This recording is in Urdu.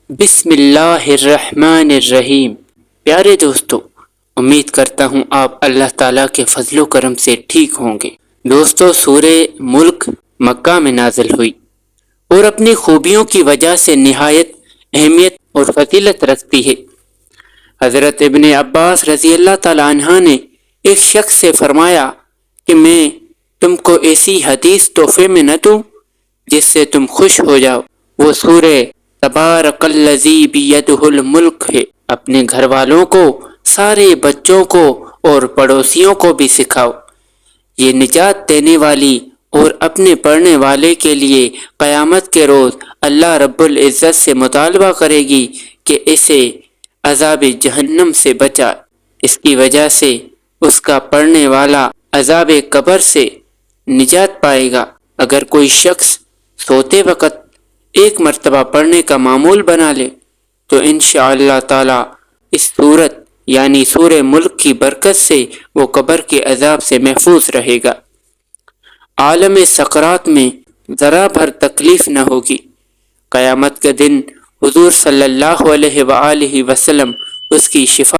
بسم اللہ الرحمن الرحیم۔ پیارے دوستو، امید کرتا ہوں آپ اللہ تعالیٰ کے فضل و کرم سے ٹھیک ہوں گے۔ دوستو، سورہ ملک مکہ میں نازل ہوئی اور اپنی خوبیوں کی وجہ سے نہایت اہمیت اور فضیلت رکھتی ہے۔ حضرت ابن عباس رضی اللہ تعالیٰ عنہ نے ایک شخص سے فرمایا کہ میں تم کو ایسی حدیث تحفے میں نہ دوں جس سے تم خوش ہو جاؤ۔ وہ سورہ تبارک الذی بیدہ الملک ہے۔ اپنے گھر والوں کو، سارے بچوں کو اور پڑوسیوں کو بھی سکھاؤ۔ یہ نجات دینے والی اور اپنے پڑھنے والے کے لیے قیامت کے روز اللہ رب العزت سے مطالبہ کرے گی کہ اسے عذاب جہنم سے بچا۔ اس کی وجہ سے اس کا پڑھنے والا عذاب قبر سے نجات پائے گا۔ اگر کوئی شخص سوتے وقت ایک مرتبہ پڑھنے کا معمول بنا لے تو انشاءاللہ تعالی اس صورت یعنی سورہ ملک کی برکت سے وہ قبر کے عذاب سے محفوظ رہے گا۔ عالم سکرات میں ذرا بھر تکلیف نہ ہوگی۔ قیامت کے دن حضور صلی اللہ علیہ وآلہ وسلم اس کی شفا